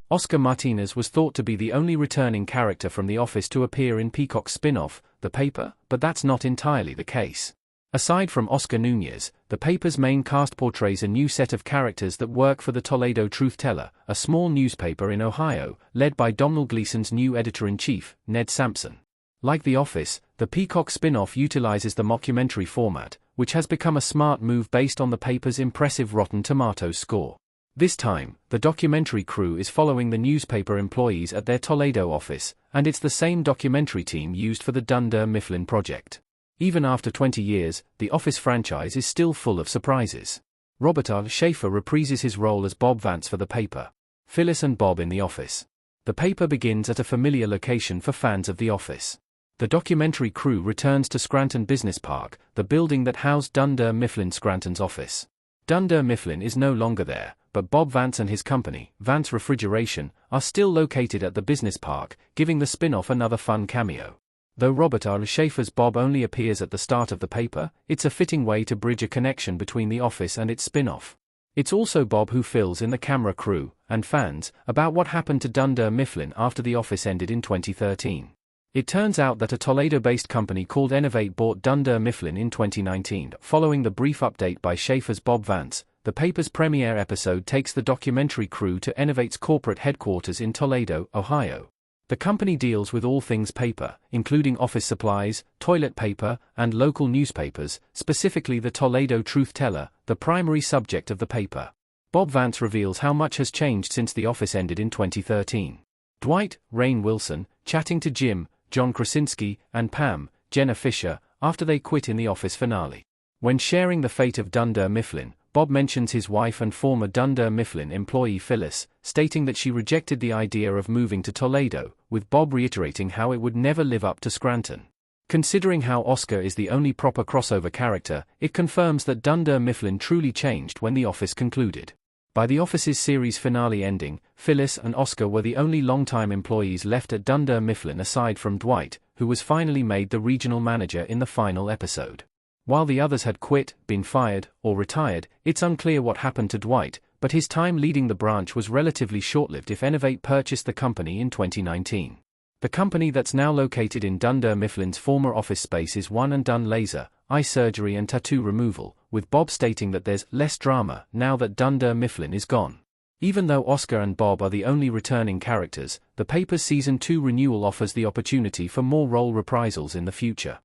Oscar Martinez was thought to be the only returning character from The Office to appear in Peacock's spin-off, The Paper, but that's not entirely the case. Aside from Oscar Nunez, The Paper's main cast portrays a new set of characters that work for the Toledo Truth-Teller, a small newspaper in Ohio, led by Domhnall Gleeson's new editor-in-chief, Ned Sampson. Like The Office, the Peacock spin-off utilizes the mockumentary format, which has become a smart move based on the paper's impressive Rotten Tomatoes score. This time, the documentary crew is following the newspaper employees at their Toledo office, and it's the same documentary team used for the Dunder Mifflin project. Even after 20 years, the Office franchise is still full of surprises. Robert R. Schaefer reprises his role as Bob Vance for The Paper. Phyllis and Bob in The Office. The Paper begins at a familiar location for fans of The Office. The documentary crew returns to Scranton Business Park, the building that housed Dunder Mifflin Scranton's office. Dunder Mifflin is no longer there, but Bob Vance and his company, Vance Refrigeration, are still located at the business park, giving the spin-off another fun cameo. Though Robert R. Schaefer's Bob only appears at the start of The Paper, it's a fitting way to bridge a connection between The Office and its spin-off. It's also Bob who fills in the camera crew, and fans, about what happened to Dunder Mifflin after The Office ended in 2013. It turns out that a Toledo-based company called Innovate bought Dunder Mifflin in 2019. Following the brief update by Schaefer's Bob Vance, The Paper's premiere episode takes the documentary crew to Innovate's corporate headquarters in Toledo, Ohio. The company deals with all things paper, including office supplies, toilet paper, and local newspapers, specifically the Toledo Truth-Teller, the primary subject of The Paper. Bob Vance reveals how much has changed since The Office ended in 2013. Dwight, Rainn Wilson, chatting to Jim, John Krasinski, and Pam, Jenna Fisher, after they quit in The Office finale. When sharing the fate of Dunder Mifflin, Bob mentions his wife and former Dunder Mifflin employee Phyllis, stating that she rejected the idea of moving to Toledo, with Bob reiterating how it would never live up to Scranton. Considering how Oscar is the only proper crossover character, it confirms that Dunder Mifflin truly changed when The Office concluded. By The Office's series finale ending, Phyllis and Oscar were the only longtime employees left at Dunder Mifflin aside from Dwight, who was finally made the regional manager in the final episode. While the others had quit, been fired, or retired, it's unclear what happened to Dwight, but his time leading the branch was relatively short-lived if Innovate purchased the company in 2019. The company that's now located in Dunder Mifflin's former office space is One and Done Laser, Eye Surgery and Tattoo Removal, with Bob stating that there's less drama now that Dunder Mifflin is gone. Even though Oscar and Bob are the only returning characters, The Paper's Season 2 renewal offers the opportunity for more role reprisals in the future.